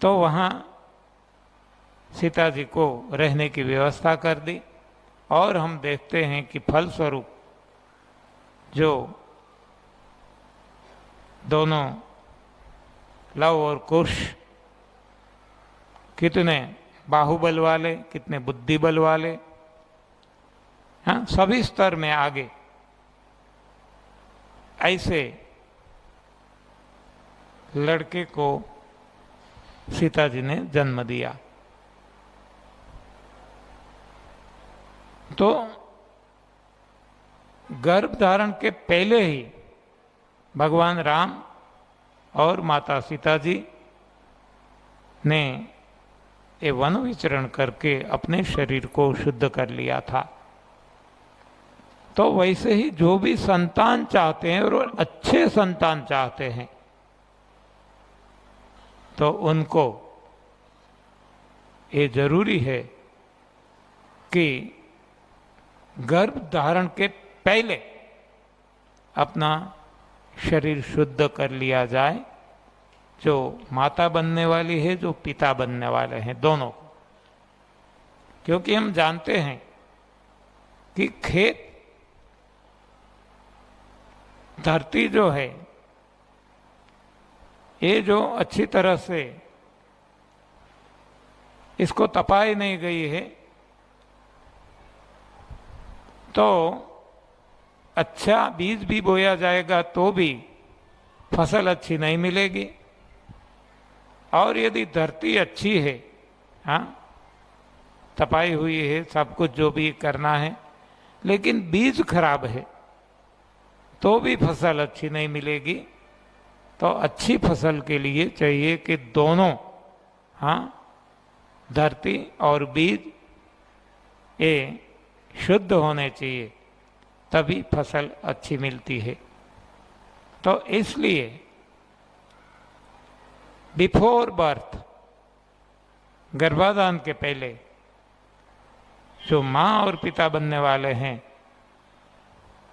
तो वहाँ सीता जी को रहने की व्यवस्था कर दी। और हम देखते हैं कि फलस्वरूप जो दोनों लव और कुश कितने बाहुबल वाले, कितने बुद्धि बल वाले, हाँ, सभी स्तर में आगे, ऐसे लड़के को सीता जी ने जन्म दिया। तो गर्भ धारण के पहले ही भगवान राम और माता सीता जी ने ये वन विचरण करके अपने शरीर को शुद्ध कर लिया था। तो वैसे ही जो भी संतान चाहते हैं और अच्छे संतान चाहते हैं, तो उनको ये जरूरी है कि गर्भ धारण के पहले अपना शरीर शुद्ध कर लिया जाए, जो माता बनने वाली है, जो पिता बनने वाले हैं, दोनों को। क्योंकि हम जानते हैं कि खेत, धरती जो है, ये जो अच्छी तरह से इसको तपाई नहीं गई है, तो अच्छा बीज भी बोया जाएगा तो भी फसल अच्छी नहीं मिलेगी। और यदि धरती अच्छी है, हाँ, तपाई हुई है, सब कुछ जो भी करना है, लेकिन बीज खराब है तो भी फसल अच्छी नहीं मिलेगी। तो अच्छी फसल के लिए चाहिए कि दोनों, हाँ, धरती और बीज ये शुद्ध होने चाहिए, तभी फसल अच्छी मिलती है। तो इसलिए बिफोर बर्थ, गर्भाधान के पहले जो माँ और पिता बनने वाले हैं,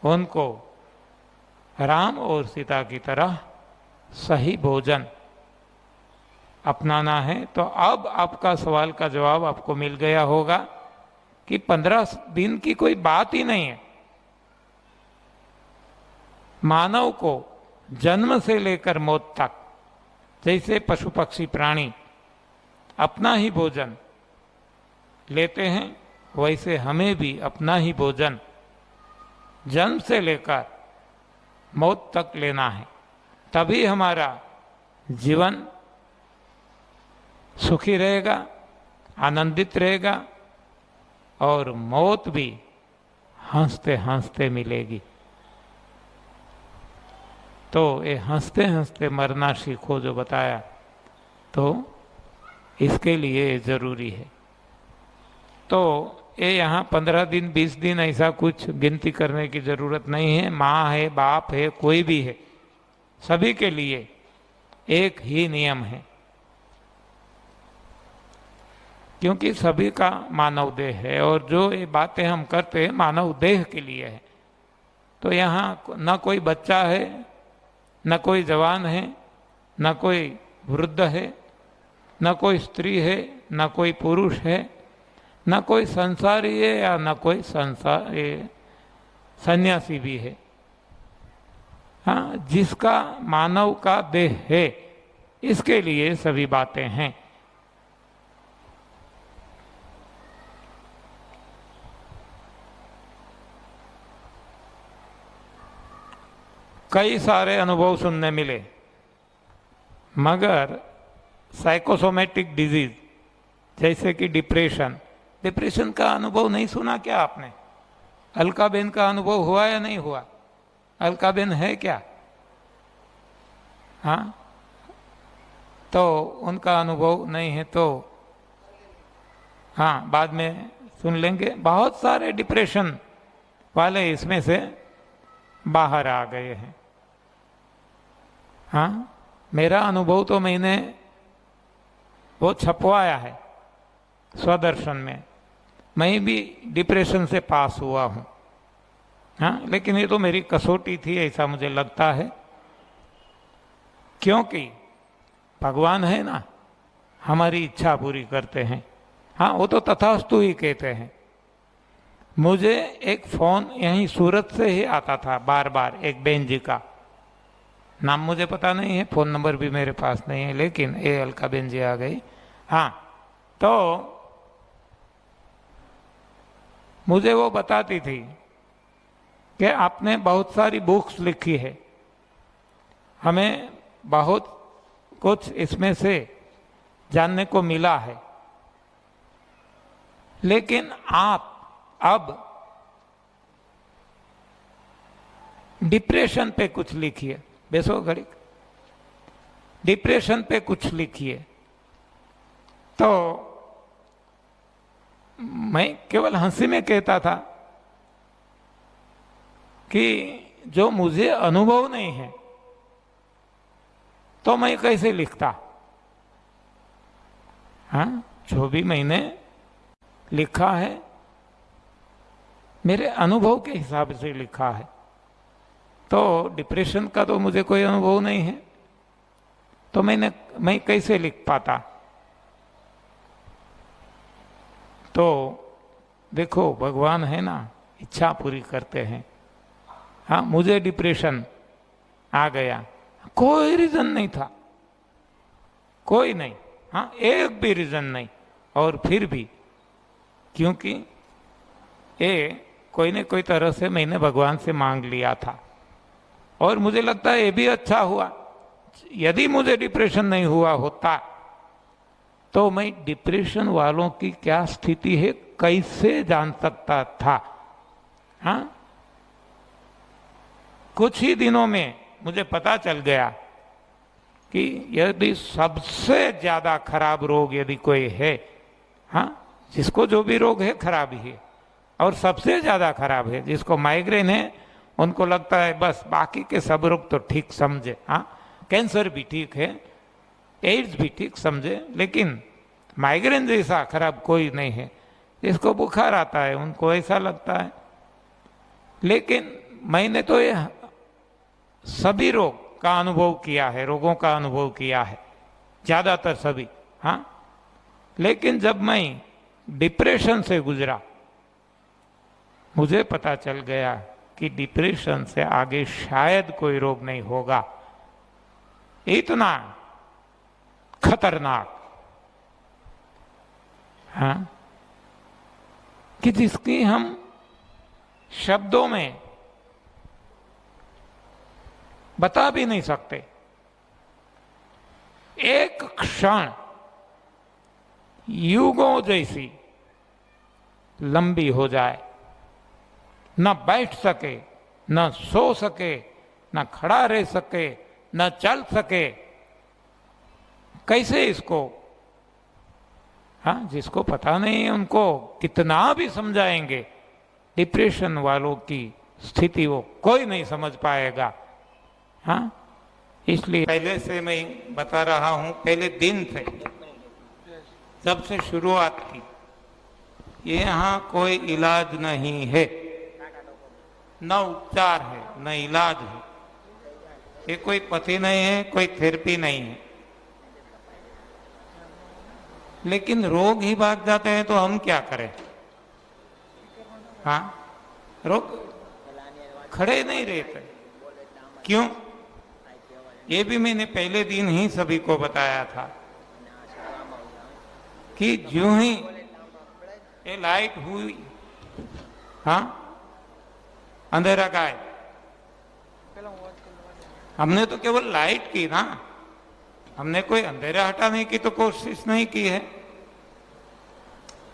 उनको राम और सीता की तरह सही भोजन अपनाना है। तो अब आपका सवाल का जवाब आपको मिल गया होगा कि 15 दिन की कोई बात ही नहीं है। मानव को जन्म से लेकर मौत तक, जैसे पशु पक्षी प्राणी अपना ही भोजन लेते हैं, वैसे हमें भी अपना ही भोजन जन्म से लेकर मौत तक लेना है। तभी हमारा जीवन सुखी रहेगा, आनंदित रहेगा, और मौत भी हंसते हंसते मिलेगी। तो ये हंसते हंसते मरना सीखो जो बताया, तो इसके लिए जरूरी है। तो ये यहाँ 15 दिन 20 दिन ऐसा कुछ गिनती करने की जरूरत नहीं है। माँ है, बाप है, कोई भी है, सभी के लिए एक ही नियम है, क्योंकि सभी का मानव देह है और जो ये बातें हम करते हैं मानव देह के लिए है। तो यहाँ न कोई बच्चा है, न कोई जवान है, न कोई वृद्ध है, न कोई स्त्री है, न कोई पुरुष है, न कोई संसारी है या न कोई सन्यासी भी है। हाँ, जिसका मानव का देह है, इसके लिए सभी बातें हैं। कई सारे अनुभव सुनने मिले, मगर साइकोसोमेटिक डिजीज जैसे कि डिप्रेशन का अनुभव नहीं सुना क्या आपने? अलकाबेन का अनुभव हुआ या नहीं हुआ? अलकाबेन है क्या? हाँ, तो उनका अनुभव नहीं है तो हाँ, बाद में सुन लेंगे। बहुत सारे डिप्रेशन वाले इसमें से बाहर आ गए हैं। हाँ, मेरा अनुभव तो मैंने वो छपवाया है स्वदर्शन में। मैं भी डिप्रेशन से पास हुआ हूँ। हाँ, लेकिन ये तो मेरी कसौटी थी, ऐसा मुझे लगता है, क्योंकि भगवान है ना, हमारी इच्छा पूरी करते हैं। हाँ, वो तो तथास्तु ही कहते हैं। मुझे एक फोन यहीं सूरत से ही आता था बार बार, एक बहन जी का, नाम मुझे पता नहीं है, फोन नंबर भी मेरे पास नहीं है, लेकिन ये अलका बहन जी आ गई। हाँ, तो मुझे वो बताती थी कि आपने बहुत सारी बुक्स लिखी है, हमें बहुत कुछ इसमें से जानने को मिला है, लेकिन आप अब डिप्रेशन पे कुछ लिखिए। बेसो घड़ी डिप्रेशन पे कुछ लिखिए। तो मैं केवल हंसी में कहता था कि जो मुझे अनुभव नहीं है तो मैं कैसे लिखता। हाँ, जो भी मैंने लिखा है मेरे अनुभव के हिसाब से लिखा है। तो डिप्रेशन का तो मुझे कोई अनुभव नहीं है, तो मैं कैसे लिख पाता। तो देखो, भगवान है ना, इच्छा पूरी करते हैं। हाँ, मुझे डिप्रेशन आ गया, कोई रीजन नहीं था, कोई नहीं। हाँ, एक भी रीजन नहीं। और फिर भी, क्योंकि ये कोई न कोई तरह से मैंने भगवान से मांग लिया था, और मुझे लगता है ये भी अच्छा हुआ। यदि मुझे डिप्रेशन नहीं हुआ होता तो मैं डिप्रेशन वालों की क्या स्थिति है कैसे जान सकता था। हाँ, कुछ ही दिनों में मुझे पता चल गया कि यदि सबसे ज्यादा खराब रोग यदि कोई है, हाँ, जिसको जो भी रोग है खराब ही है, और सबसे ज्यादा खराब है जिसको माइग्रेन है, उनको लगता है बस बाकी के सब रोग तो ठीक समझे। हाँ, कैंसर भी ठीक है, एड्स भी ठीक समझे, लेकिन माइग्रेन जैसा खराब कोई नहीं है। जिसको बुखार आता है उनको ऐसा लगता है। लेकिन मैंने तो ये सभी रोग का अनुभव किया है, रोगों का अनुभव किया है, ज्यादातर सभी। हाँ, लेकिन जब मैं डिप्रेशन से गुजरा, मुझे पता चल गया कि डिप्रेशन से आगे शायद कोई रोग नहीं होगा। इतना खतरनाक, हाँ, कि जिसकी हम शब्दों में बता भी नहीं सकते। एक क्षण युगों जैसी लंबी हो जाए, न बैठ सके, न सो सके, न खड़ा रह सके, न चल सके, कैसे इसको, हाँ, जिसको पता नहीं है उनको कितना भी समझाएंगे, डिप्रेशन वालों की स्थिति वो कोई नहीं समझ पाएगा। हाँ, इसलिए पहले से मैं बता रहा हूं, पहले दिन से जब से शुरुआत की, ये यहाँ कोई इलाज नहीं है, न उपचार है न इलाज है, ये कोई पति नहीं है, कोई थेरेपी नहीं है। लेकिन रोग ही भाग जाते हैं तो हम क्या करें। हाँ, रोग खड़े नहीं रहते। क्यों? ये भी मैंने पहले दिन ही सभी को बताया था कि जो ही ये लाइट हुई, हाँ, अंधेरा का है, हमने तो केवल लाइट की ना, हमने कोई अंधेरा हटाने की तो कोशिश नहीं की है।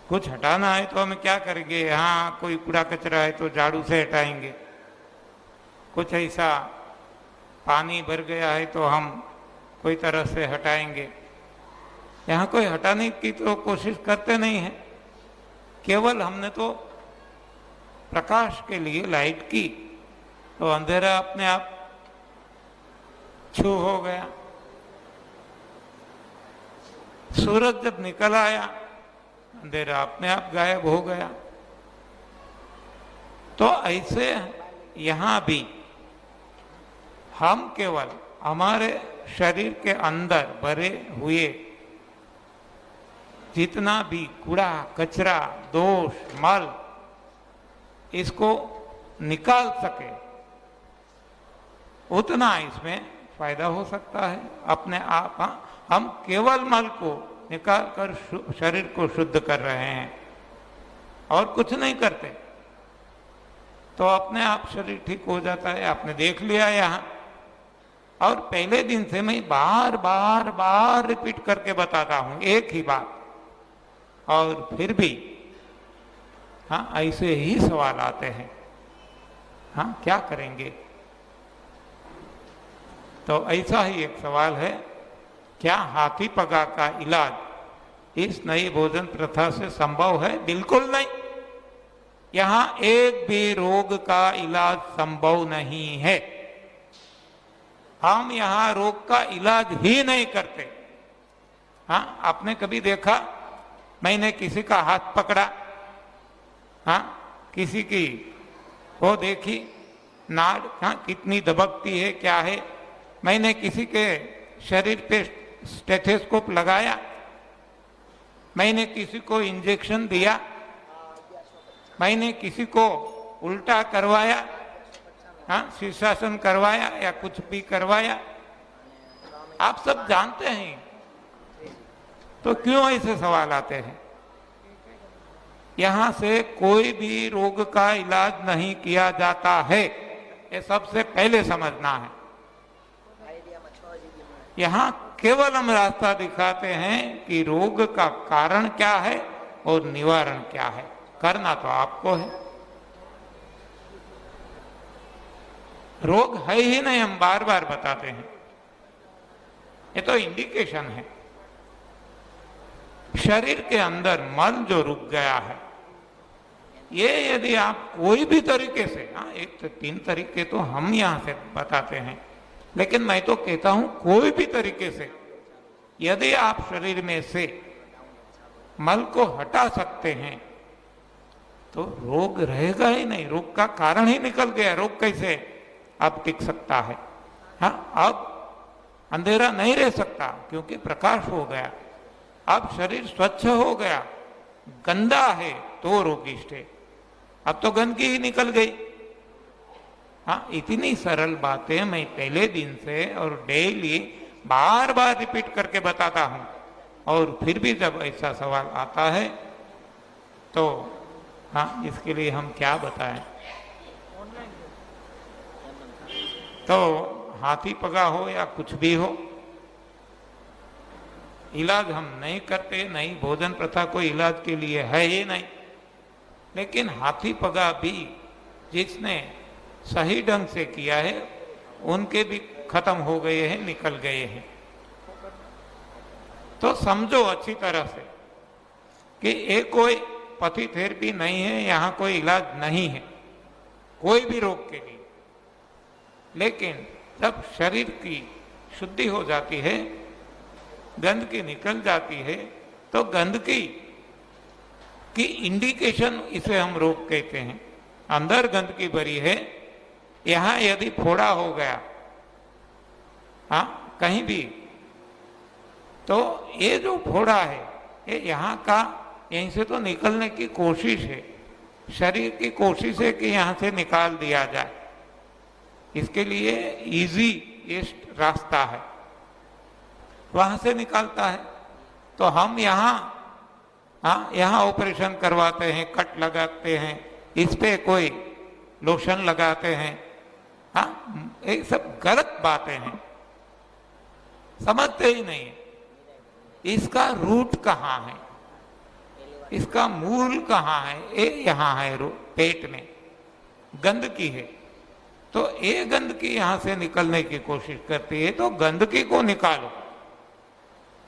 कुछ हटाना है तो हम क्या करेंगे, हाँ, कोई कूड़ा कचरा है तो झाड़ू से हटाएंगे, कुछ ऐसा पानी भर गया है तो हम कोई तरह से हटाएंगे। यहाँ कोई हटाने की तो कोशिश करते नहीं है, केवल हमने तो प्रकाश के लिए लाइट की तो अंधेरा अपने आप छू हो गया। सूरज जब निकल आया, अंधेरा अपने आप गायब हो गया। तो ऐसे यहां भी हम केवल हमारे शरीर के अंदर भरे हुए जितना भी कूड़ा कचरा दोष मल इसको निकाल सके उतना इसमें फायदा हो सकता है। अपने आप हम केवल मल को निकाल कर शरीर को शुद्ध कर रहे हैं और कुछ नहीं करते, तो अपने आप शरीर ठीक हो जाता है। आपने देख लिया यहाँ, और पहले दिन से मैं बार बार बार रिपीट करके बताता हूं एक ही बात, और फिर भी हाँ ऐसे ही सवाल आते हैं। हाँ क्या करेंगे? तो ऐसा ही एक सवाल है, क्या हाथी पगा का इलाज इस नई भोजन प्रथा से संभव है? बिल्कुल नहीं। यहां एक भी रोग का इलाज संभव नहीं है। हम यहां रोग का इलाज ही नहीं करते। हाँ आपने कभी देखा मैंने किसी का हाथ पकड़ा, हाँ किसी की वो देखी नाड़ हाँ कितनी दबकती है क्या है, मैंने किसी के शरीर पे स्टेथोस्कोप लगाया, मैंने किसी को इंजेक्शन दिया, मैंने किसी को उल्टा करवाया, हाँ शीर्षासन करवाया या कुछ भी करवाया? आप सब जानते हैं, तो क्यों ऐसे सवाल आते हैं? यहां से कोई भी रोग का इलाज नहीं किया जाता है, ये सबसे पहले समझना है। यहाँ केवल हम रास्ता दिखाते हैं कि रोग का कारण क्या है और निवारण क्या है। करना तो आपको है। रोग है ही नहीं, हम बार बार बताते हैं, ये तो इंडिकेशन है। शरीर के अंदर मल जो रुक गया है, ये यदि आप कोई भी तरीके से, हाँ एक तो 3 तरीके तो हम यहां से बताते हैं, लेकिन मैं तो कहता हूं कोई भी तरीके से यदि आप शरीर में से मल को हटा सकते हैं तो रोग रहेगा ही नहीं, रोग का कारण ही निकल गया। रोग कैसे अब टिक सकता है? हाँ अब अंधेरा नहीं रह सकता क्योंकि प्रकाश हो गया। अब शरीर स्वच्छ हो गया, गंदा है तो रोगिष्ट है, अब तो गंदगी ही निकल गई। हाँ इतनी सरल बातें मैं पहले दिन से और डेली बार बार रिपीट करके बताता हूं, और फिर भी जब ऐसा सवाल आता है तो हाँ इसके लिए हम क्या बताएं? तो हाथी पगा हो या कुछ भी हो, इलाज हम नहीं करते, नहीं भोजन प्रथा कोई इलाज के लिए है ही नहीं। लेकिन हाथी पगा भी जिसने सही ढंग से किया है उनके भी खत्म हो गए हैं, निकल गए हैं। तो समझो अच्छी तरह से कि ये कोई पथी थेरेपी नहीं है, यहां कोई इलाज नहीं है कोई भी रोग के लिए। लेकिन जब शरीर की शुद्धि हो जाती है, गंदगी निकल जाती है, तो गंदगी की इंडिकेशन इसे हम रोग कहते हैं। अंदर गंदगी भरी है, यहां यदि फोड़ा हो गया हाँ कहीं भी, तो ये जो फोड़ा है ये यहाँ का, यहीं से तो निकलने की कोशिश है, शरीर की कोशिश है कि यहाँ से निकाल दिया जाए। इसके लिए इजीएस्ट रास्ता है, वहां से निकालता है। तो हम यहाँ हाँ यहाँ ऑपरेशन करवाते हैं, कट लगाते हैं, इस पे कोई लोशन लगाते हैं। हाँ ये सब गलत बातें हैं, समझते ही नहीं है। इसका रूट कहाँ है, इसका मूल कहाँ है? ये यहाँ है पेट में गंदगी है, तो ये गंदगी यहां से निकलने की कोशिश करती है, तो गंदगी को निकालो।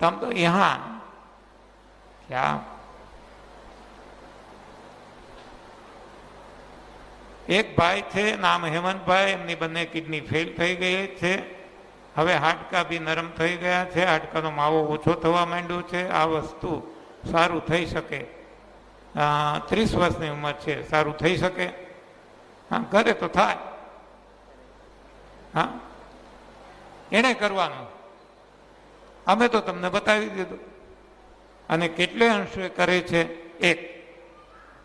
तब तो यहां क्या एक भाई थे नाम हेमंत भाई, એમની બંને કિડની ફેલ થઈ ગઈ છે, હવે હાડકા બી નરમ થઈ ગયા છે, હાડકાનો માવો ઓછો થવા માંડ્યો છે। આ વસ્તુ સારું થઈ શકે, 30 વર્ષની ઉંમર છે, સારું થઈ શકે? હા ઘરે તો થાય, હા એને કરવાનું, અમે તો તમને બતાવી દીધું। અને કેટલે અંશે કરે છે એક,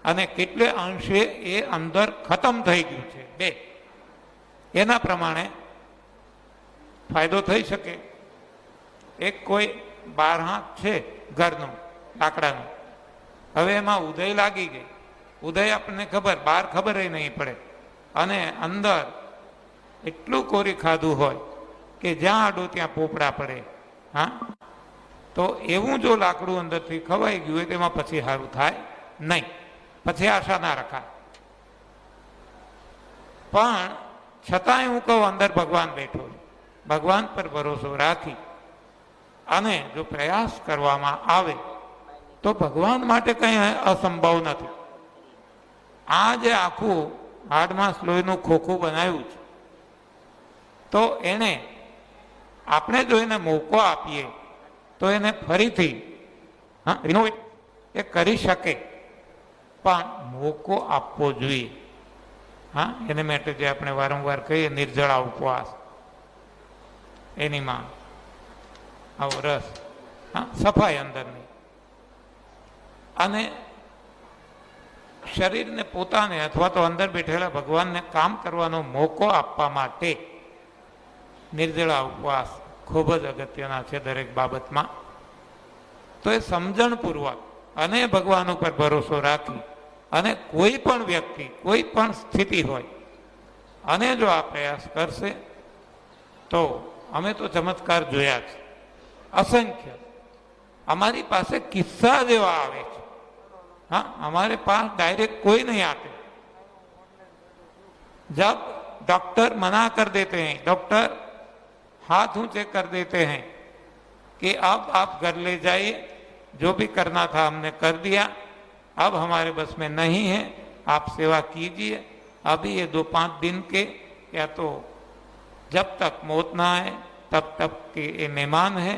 અને કેટલે અંશે એ અંદર ખતમ થઈ ગયું છે બે, એના પ્રમાણે ફાયદો થઈ શકે. એક કોઈ 12 હાથ છે ઘરનું લાકડાનું, હવે એમાં ઉદય લાગી ગઈ, ઉદય આપણને ખબર, બહાર ખબર નહીં પડે, અને અંદર એટલું કોરી ખાધું હોય કે જ્યાં આડો ત્યાં પોપડા પડે. હા, તો એવું જો લાકડું અંદરથી ખવાઈ ગયું હોય તેમાં પછી સારું થાય નહીં, પછી આશા ના રખાય. પણ છતાંય હું કહું, અંદર ભગવાન બેઠો છે, ભગવાન પર ભરોસો રાખી અને જો પ્રયાસ કરવામાં આવે તો ભગવાન માટે કંઈ અસંભવ નથી. આ જે આખું હાડમાંસ લોહીનું ખોખું બનાવ્યું છે, તો એને આપણે જો એને મોકો આપીએ તો એને ફરીથી રિનોવેટ એ કરી શકે, પણ મોકો આપવો જોઈએ. હા, એને માટે જે આપણે વારંવાર કહીએ નિર્જળા ઉપવાસ, એનીમાં આવો રસ, હા, સફાઈ અંદરની, અને શરીરને પોતાને અથવા તો અંદર બેઠેલા ભગવાનને કામ કરવાનો મોકો આપવા માટે નિર્જળા ઉપવાસ ખૂબ જ અગત્યના છે દરેક બાબતમાં. તો એ સમજણપૂર્વક અને ભગવાન ઉપર ભરોસો રાખી અને કોઈ પણ વ્યક્તિ કોઈ પણ સ્થિતિ હોય અને જો આ પ્રયાસ કરશે તો અમે તો ચમત્કાર જોયા છે असंख्य. हमारी पास किस्सा जेवा आवे छे. हाँ, हमारे पास डायरेक्ट कोई नहीं आते. जब डॉक्टर मना कर देते हैं, डॉक्टर हाथ ऊंचे कर देते हैं कि अब आप घर ले जाइए, जो भी करना था हमने कर दिया, अब हमारे बस में नहीं है, आप सेवा कीजिए, अभी ये 2-5 दिन के, या तो जब तक मौत ना आए तब तक के ये मेहमान है,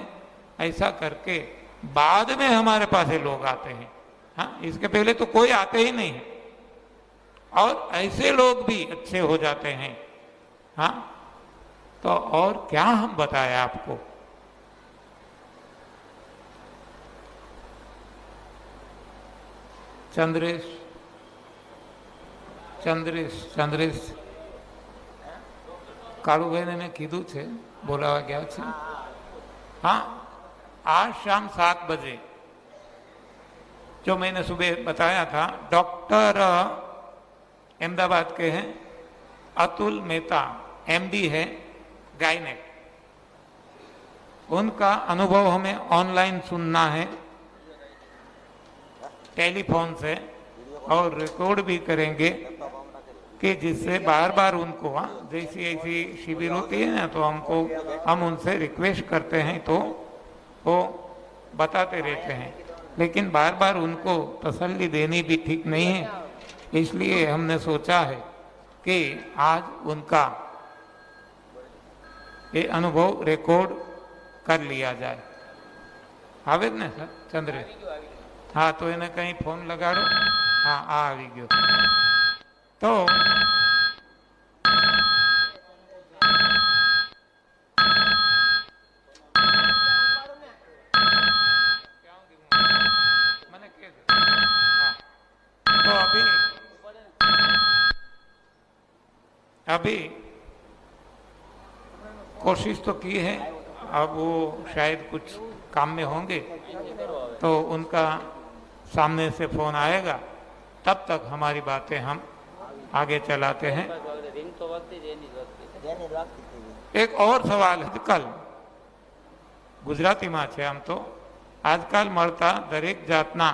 ऐसा करके बाद में हमारे पास लोग आते हैं. हाँ, इसके पहले तो कोई आते ही नहीं है, और ऐसे लोग भी अच्छे हो जाते हैं. हाँ, तो और क्या हम बताएं आपको. चंद्रेश चंद्रेश चंद्रेश कालूभाई ने मैं कीधु छे, बोलावा गया छे. हाँ, आज शाम 7 बजे, जो मैंने सुबह बताया था, डॉक्टर अहमदाबाद के हैं अतुल मेहता, एमडी है गायनेक, उनका अनुभव हमें ऑनलाइन सुनना है टेलीफोन से, और रिकॉर्ड भी करेंगे कि जिससे बार बार उनको, जैसी ऐसी शिविर होती है ना, तो हम उनसे रिक्वेस्ट करते हैं तो वो बताते रहते हैं, लेकिन बार बार उनको तसल्ली देनी भी ठीक नहीं है. इसलिए हमने सोचा है कि आज उनका ये अनुभव रिकॉर्ड कर लिया जाए. आवे ने सर चंद्रेश? हाँ, तो इन्हें कहीं फोन लगाड़ो. हाँ, આવી ગયો. तो अभी कोशिश तो की है, अब वो शायद कुछ काम में होंगे, तो उनका सामने से फोन आएगा, तब तक हमारी बातें हम आगे चलाते हैं. एक और सवाल है, कल गुजराती में है आम तो, आजकल मळता दरेक जातना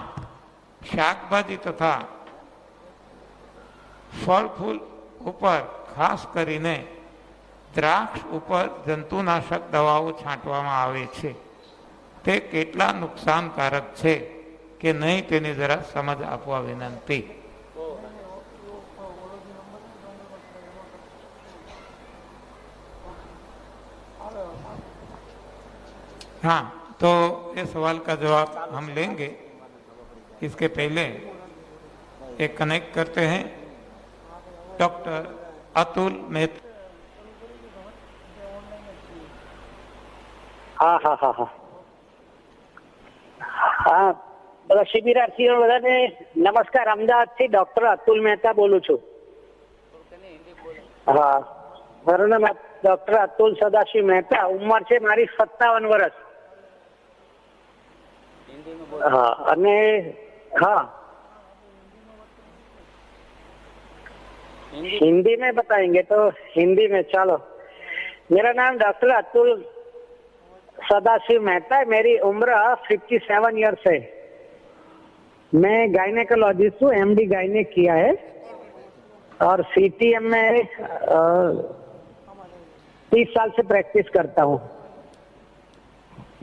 शाकभाजी तथा फल फूल ऊपर खास करीने द्राक्ष ऊपर जंतुनाशक दवाओं छांटवामां आवे छे, ते केटला नुकसानकारक छे के नहीं, तेनी जरा समझ आपवा विनंती. हाँ, तो ये सवाल का जवाब हम लेंगे. इसके पहले एक कनेक्ट करते हैं डॉक्टर अतुल मेहता. हाँ हाँ हाँ हाँ હા, બધા શિબિરાર્થીઓ બધાને નમસ્કાર. અમદાવાદથી ડોક્ટર અતુલ મહેતા બોલું છું. હા, મારું નામ ડોક્ટર અતુલ સદાશિવ મહેતા. ઉંમર છે મારી 57 વર્ષ. हाँ अने हाँ हिंदी में बताएंगे तो हिंदी में चलो. मेरा नाम डॉक्टर अतुल सदाशिव मेहता है. मेरी उम्र 57 ईयर्स है. मैं गायनेकोलॉजिस्ट हूँ. एमडी गायनेक किया है और सीटीएम में 30 साल से प्रैक्टिस करता हूँ.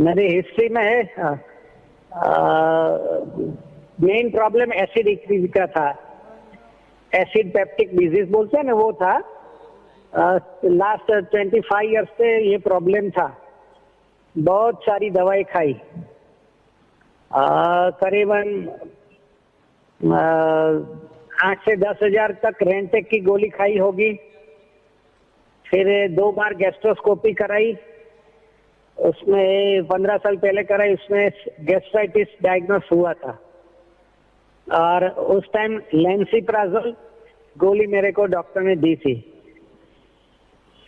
मेरी हिस्ट्री में है मेन प्रॉब्लम एसिड इंक्रीज का था. एसिड पेप्टिक डिजीज बोलते हैं ना, वो था. लास्ट 25 ईयर्स से ये प्रॉब्लम था. बहुत सारी दवाई खाई. करीबन 8 से 10 हजार तक रेंटेक की गोली खाई होगी. फिर 2 बार गैस्ट्रोस्कोपी कराई. उसमें 15 साल पहले कराई. उसमें गैस्ट्राइटिस डायग्नोस हुआ था और उस टाइम लेंसीप्राजोल गोली मेरे को डॉक्टर ने दी थी.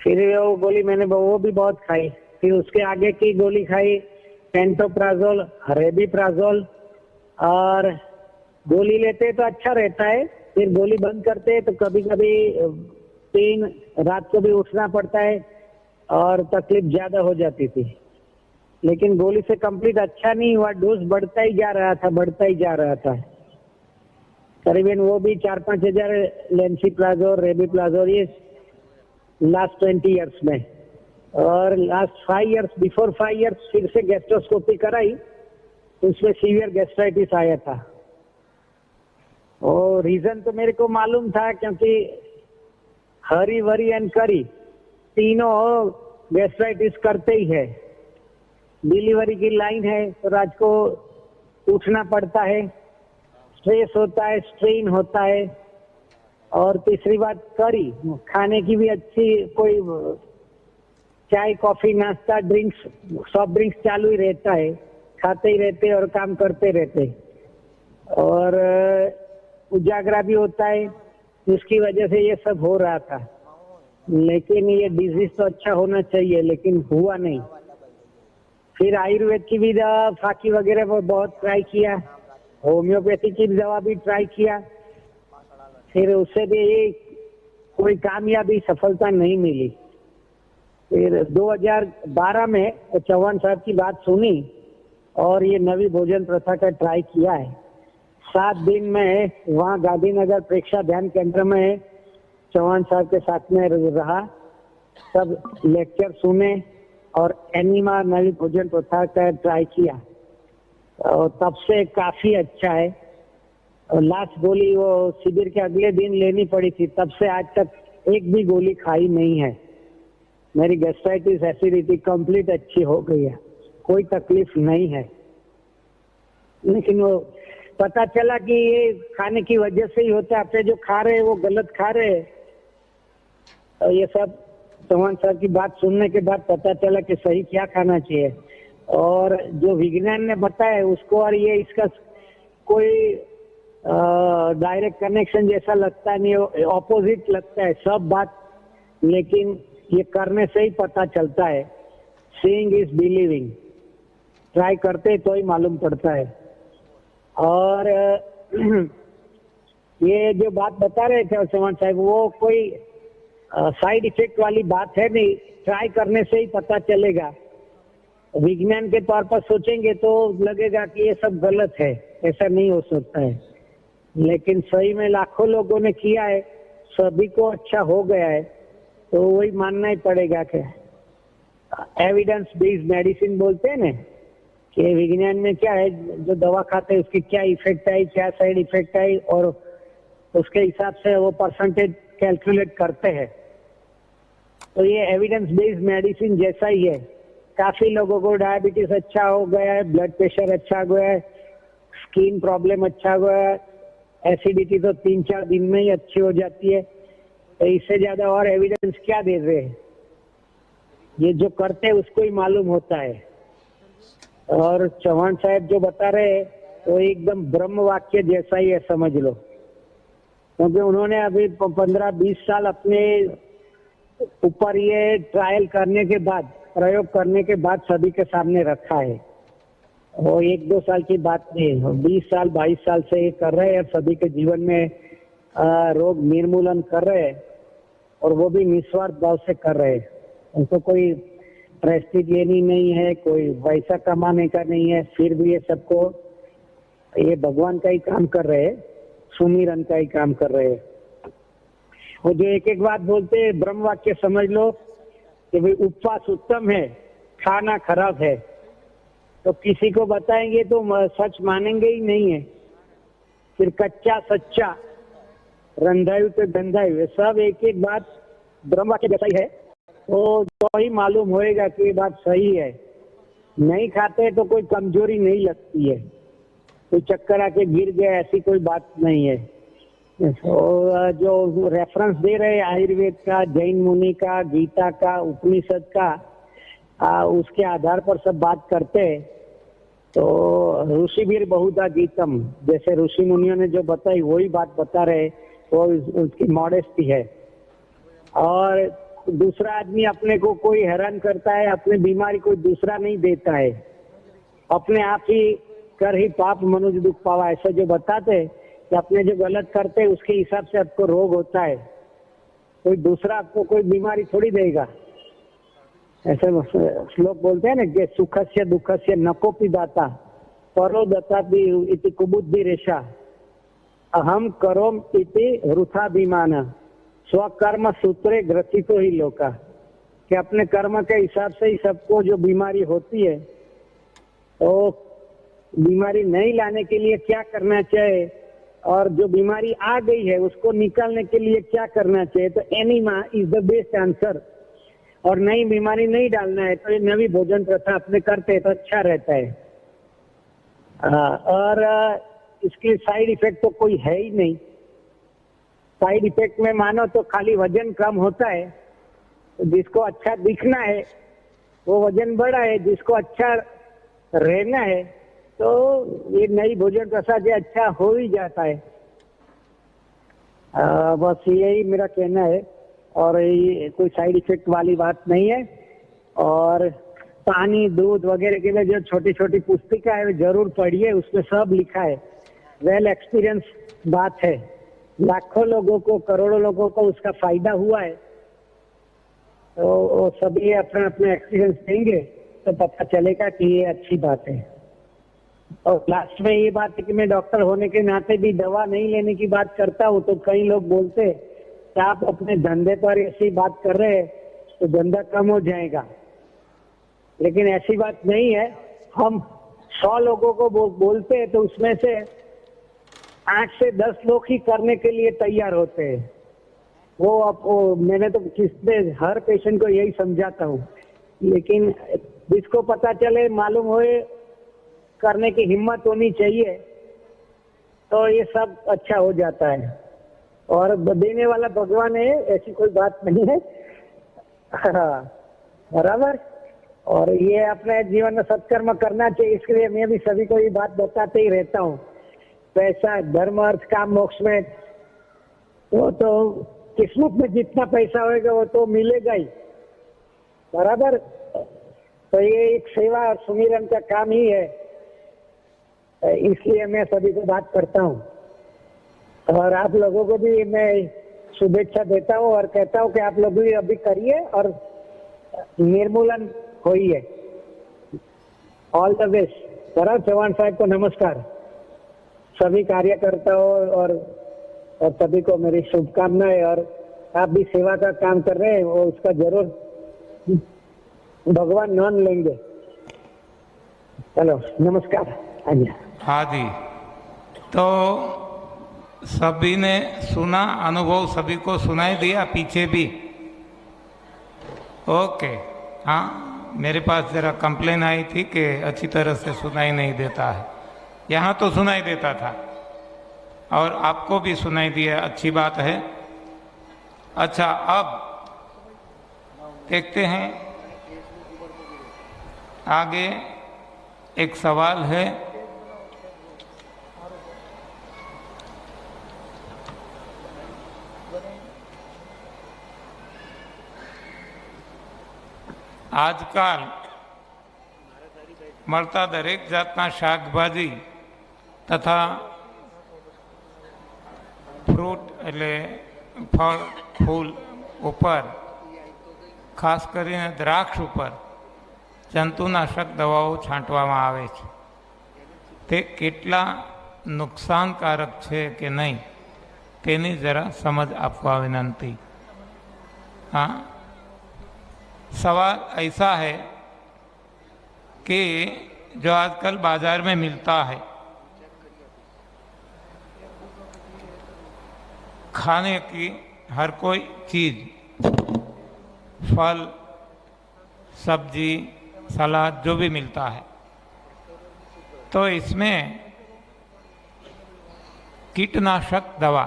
फिर वो गोली मैंने वो भी बहुत खाई. फिर उसके आगे की गोली खाई पेंटोप्राजोल, रेबीप्राजोल. और गोली लेते तो अच्छा रहता है, फिर गोली बंद करते तो कभी कभी 3 रात को भी उठना पड़ता है और तकलीफ ज्यादा हो जाती थी. लेकिन गोली से कंप्लीट अच्छा नहीं हुआ. डोज बढ़ता ही जा रहा था. करीबन वो भी 4-5 हजार लेंसीप्राजोल, रेबीप्राजोल, ये लास्ट 20 ईयर्स में. और लास्ट 5 ईयर्स, बिफोर 5 ईयर्स फिर से गैस्ट्रोस्कोपी कराई तो उसमें सीवियर गैस्ट्राइटिस आया था. और रीजन तो मेरे को मालूम था क्योंकि हरी वरी एंड करी तीनों गैस्ट्राइटिस करते ही है. डिलीवरी की लाइन है तो रात को उठना पड़ता है, स्ट्रेस होता है, स्ट्रेन होता है. और तीसरी बात करी, खाने की भी अच्छी, कोई चाय कॉफी नाश्ता ड्रिंक्स सॉफ्ट ड्रिंक्स चालू ही रहता है. खाते ही रहते और काम करते रहते. और उजागरा भी होता है. उसकी वजह से ये सब हो रहा था. लेकिन ये डिजीज तो अच्छा होना चाहिए लेकिन हुआ नहीं. फिर आयुर्वेद की भी दवा, फाकी वगैरह वो बहुत ट्राई किया. होम्योपैथी की दवा भी ट्राई किया. फिर उससे भी कोई कामयाबी, सफलता नहीं मिली. फिर 2012 में चौहान साहब की बात सुनी और ये नवी भोजन प्रथा का ट्राई किया है. 7 दिन में वहाँ गांधीनगर प्रेक्षा ध्यान केंद्र में चौहान साहब के साथ में रहा. सब लेक्चर सुने और एनिमा नवी भोजन प्रथा का ट्राई किया और तब से काफी अच्छा है. और लास्ट गोली वो शिविर के अगले दिन लेनी पड़ी थी. तब से आज तक एक भी गोली खाई नहीं है. मेरी गैस्ट्राइटिस, एसिडिटी कंप्लीट अच्छी हो गई है. कोई तकलीफ नहीं है. लेकिन वो पता चला कि ये खाने की वजह से ही होता है. अपने जो खा रहे हैं वो गलत खा रहे हैं. और ये सब चौहान साहब की बात सुनने के बाद पता चला कि सही क्या खाना चाहिए. और जो विज्ञान ने बताया उसको और ये इसका कोई डायरेक्ट कनेक्शन जैसा लगता नहीं, ऑपोजिट लगता है सब बात. लेकिन ये करने से ही पता चलता है. Seeing is believing. ट्राई करते तो ही मालूम पड़ता है. और ये जो बात बता रहे थे चौहान साहब, वो कोई साइड इफेक्ट वाली बात है नहीं. ट्राई करने से ही पता चलेगा. विज्ञान के तौर पर सोचेंगे तो लगेगा कि ये सब गलत है, ऐसा नहीं हो सकता है. लेकिन सही में लाखों लोगों ने किया है, सभी को अच्छा हो गया है, तो वही मानना ही पड़ेगा. कि एविडेंस बेस्ड मेडिसिन बोलते हैं ना, कि विज्ञान में क्या है, जो दवा खाते हैं उसकी क्या इफेक्ट आई, क्या साइड इफेक्ट आई, और उसके हिसाब से वो परसेंटेज कैलकुलेट करते हैं. तो ये एविडेंस बेस्ड मेडिसिन जैसा ही है. काफी लोगों को डायबिटीज अच्छा हो गया है, ब्लड प्रेशर अच्छा हो गया है, स्किन प्रॉब्लम अच्छा हो गया है, एसिडिटी तो 3-4 दिन में ही अच्छी हो जाती है. तो इससे ज्यादा और एविडेंस क्या दे रहे हैं. ये जो करते हैं उसको ही मालूम होता है. और चौहान साहब जो बता रहे हैं वो एकदम ब्रह्म वाक्य जैसा ही है, समझ लो। क्योंकि उन्होंने अभी 15-20 साल अपने ऊपर ये ट्रायल करने के बाद, प्रयोग करने के बाद सभी के सामने रखा है। वो 1-2 साल की बात नहीं है, 20 साल 22 साल से ये कर रहे हैं और सभी के जीवन में रोग निर्मूलन कर रहे हैं, और वो भी निस्वार्थ भाव से कर रहे हैं। उनको कोई प्रेस्टीज लेनी नहीं है, कोई पैसा कमाने का नहीं है, फिर भी ये सबको ये भगवान का ही काम कर रहे हैं, सुमिरन का ही काम कर रहे हैं। वो जो एक एक बात बोलते हैं ब्रह्म वाक्य समझ लो कि भाई उपवास उत्तम है, खाना खराब है, तो किसी को बताएंगे तो सच मानेंगे ही नहीं है। फिर कच्चा सच्चा, रंधायु पे गंधायु, सब एक एक बात ब्रह्म वाक्य जैसा ही है, तो ही मालूम होएगा कि ये बात सही है। नहीं खाते तो कोई कमजोरी नहीं लगती है, कोई चक्कर आके गिर गया ऐसी कोई बात नहीं है। और जो रेफरेंस दे रहे हैं आयुर्वेद का, जैन मुनि का, गीता का, उपनिषद का, उसके आधार पर सब बात करते हैं। तो ऋषि भी बहुधा गीतम, जैसे ऋषि मुनियों ने जो बताई वही बात बता रहे, वो उसकी मॉडेस्टी है। और दूसरा आदमी अपने को कोई हैरान करता है, अपनी बीमारी कोई दूसरा नहीं देता है, अपने आप ही कर ही पाप मनुष्य दुख पावा, ऐसा जो बताते कि अपने जो गलत करते हैं उसके हिसाब से आपको रोग होता है, कोई दूसरा आपको कोई बीमारी थोड़ी देगा। ऐसे श्लोक बोलते हैं ना कि सुखस्य दुखस्य नकोपि दाता परो दत्तापि इति कुबुद्धि रेशा अहम करोम इति वृथाभिमान स्वकर्म सूत्रे ग्रसितो ही लोका, कि अपने कर्म के हिसाब से ही सबको जो बीमारी होती है, तो बीमारी नहीं लाने के लिए क्या करना चाहिए, और जो बीमारी आ गई है उसको निकालने के लिए क्या करना चाहिए। तो enema is the best answer. और नई बीमारी नहीं डालना है तो ये नवी भोजन प्रथा अपने करते हैं तो अच्छा रहता है। और इसकी साइड इफेक्ट तो कोई है ही नहीं। साइड इफेक्ट में मानो तो खाली वजन कम होता है, तो जिसको अच्छा दिखना है वो वजन बढ़ा है, जिसको अच्छा रहना है तो ये नई भोजन प्रसाद ये अच्छा हो ही जाता है। बस यही मेरा कहना है, और ये कोई साइड इफेक्ट वाली बात नहीं है। और पानी दूध वगैरह के लिए जो छोटी छोटी पुस्तिका है जरूर पढ़िए, उसमें सब लिखा है, वेल एक्सपीरियंस बात है, लाखों लोगों को करोड़ों लोगों को उसका फायदा हुआ है। तो सभी अपना अपना एक्सपीरियंस देंगे तो पता चलेगा कि ये अच्छी बात है। और लास्ट में ये बात है कि मैं डॉक्टर होने के नाते भी दवा नहीं लेने की बात करता हूँ, तो कई लोग बोलते कि आप अपने धंधे पर ऐसी बात कर रहे हैं तो धंधा कम हो जाएगा, लेकिन ऐसी बात नहीं है। हम 100 लोगों को बोलते हैं तो उसमें से 8 से 10 लोग ही करने के लिए तैयार होते हैं। मैंने तो हर पेशेंट को यही समझाता हूँ, लेकिन जिसको पता चले, मालूम होए, करने की हिम्मत होनी चाहिए, तो ये सब अच्छा हो जाता है। और देने वाला भगवान है, ऐसी कोई बात नहीं है। बराबर। और ये अपने जीवन में सत्कर्म करना चाहिए, इसके मैं भी सभी को ये बात बताते ही रहता हूँ। पैसा, धर्म, अर्थ, काम, मोक्ष में वो तो किस्मत में जितना पैसा होगा वो तो मिलेगा ही, बराबर। तो ये एक सेवा और सुमिरन का काम ही है, इसलिए मैं सभी को बात करता हूँ। और आप लोगों को भी मैं शुभेच्छा देता हूँ और कहता हूँ कि आप लोग भी अभी करिए और निर्मूलन होइए। All the best. बराबर। चौहान साहब को नमस्कार। सभी कार्यकर्ताओं और सभी को मेरी शुभकामनाएं। और आप भी सेवा का काम कर रहे हैं, वो उसका जरूर भगवान नाम लेंगे। चलो नमस्कार। हाँ जी, तो सभी ने सुना, अनुभव सभी को सुनाई दिया, पीछे भी। ओके। हाँ, मेरे पास जरा कंप्लेन आई थी कि अच्छी तरह से सुनाई नहीं देता है। यहाँ तो सुनाई देता था और आपको भी सुनाई दिया, अच्छी बात है। अच्छा, अब देखते हैं आगे। एक सवाल है, આજકાલ મળતા દરેક જાતના શાકભાજી તથા ફ્રૂટ એટલે ફળ ફૂલ ઉપર ખાસ કરીને દ્રાક્ષ ઉપર જંતુનાશક દવાઓ છાંટવામાં આવે છે. તે કેટલા નુકસાનકારક છે કે નહીં તેની જરા સમજ આપવા विनंती. हाँ, सवाल ऐसा है कि जो आजकल बाजार में मिलता है खाने की हर कोई चीज, फल सब्जी सलाद जो भी मिलता है, तो इसमें कीटनाशक दवा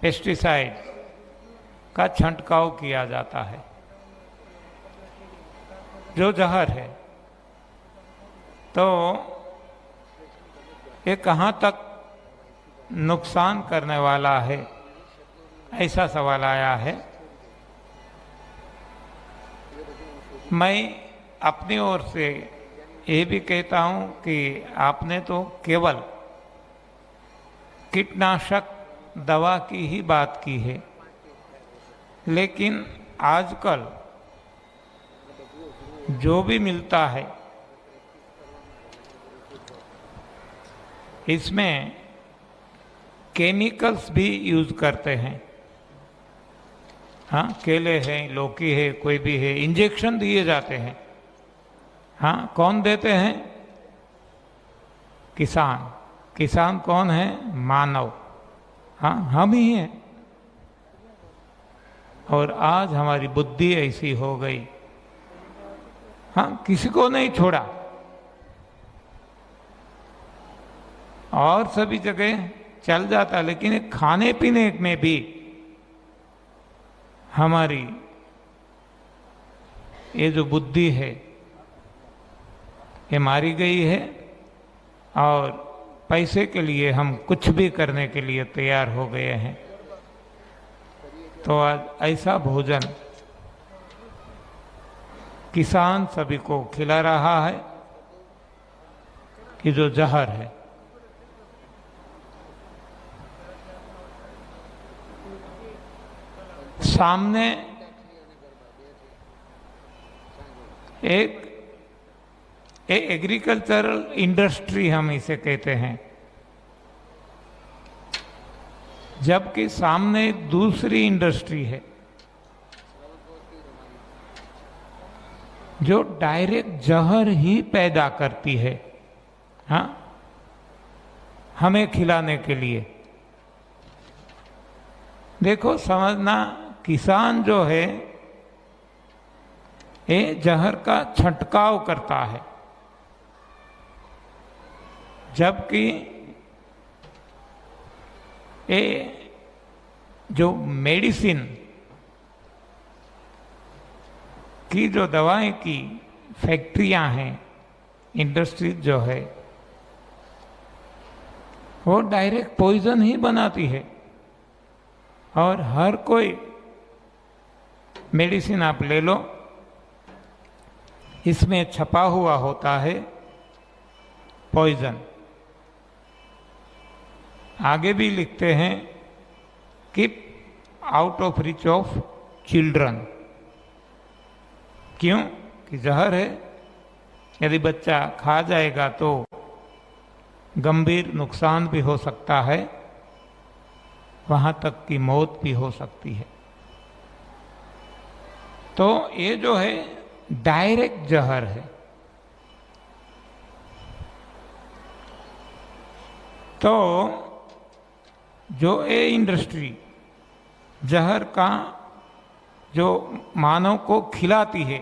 पेस्टिसाइड का छंटकाव किया जाता है जो जहर है. तो ये कहाँ तक नुकसान करने वाला है, ऐसा सवाल आया है. मैं अपनी ओर से ये भी कहता हूँ कि आपने तो केवल कीटनाशक दवा की ही बात की है, लेकिन आजकल जो भी मिलता है इसमें केमिकल्स भी यूज करते हैं. हाँ, केले हैं, लौकी है, कोई भी है, इंजेक्शन दिए जाते हैं. हाँ, कौन देते हैं? किसान. किसान कौन है? मानव. हाँ, हम ही हैं. और आज हमारी बुद्धि ऐसी हो गई, हाँ, किसी को नहीं छोड़ा और सभी जगह चल जाता, लेकिन खाने पीने में भी हमारी ये जो बुद्धि है ये मारी गई है और पैसे के लिए हम कुछ भी करने के लिए तैयार हो गए हैं. तो आज ऐसा भोजन किसान सभी को खिला रहा है कि जो जहर है. सामने एक एग्रीकल्चरल इंडस्ट्री हम इसे कहते हैं, जबकि सामने दूसरी इंडस्ट्री है जो डायरेक्ट जहर ही पैदा करती है, हाँ, हमें खिलाने के लिए. देखो, समझना, किसान जो है ये जहर का छंटकाव करता है, जबकि ये जो मेडिसिन की जो दवाएं की फैक्ट्रियां हैं, इंडस्ट्रीज जो है, वो डायरेक्ट पॉइजन ही बनाती है. और हर कोई मेडिसिन आप ले लो, इसमें छपा हुआ होता है पॉइजन. आगे भी लिखते हैं keep out of reach of children. क्यों? कि जहर है, यदि बच्चा खा जाएगा तो गंभीर नुकसान भी हो सकता है, वहां तक की मौत भी हो सकती है. तो ये जो है डायरेक्ट जहर है. तो जो ये इंडस्ट्री जहर का जो मानव को खिलाती है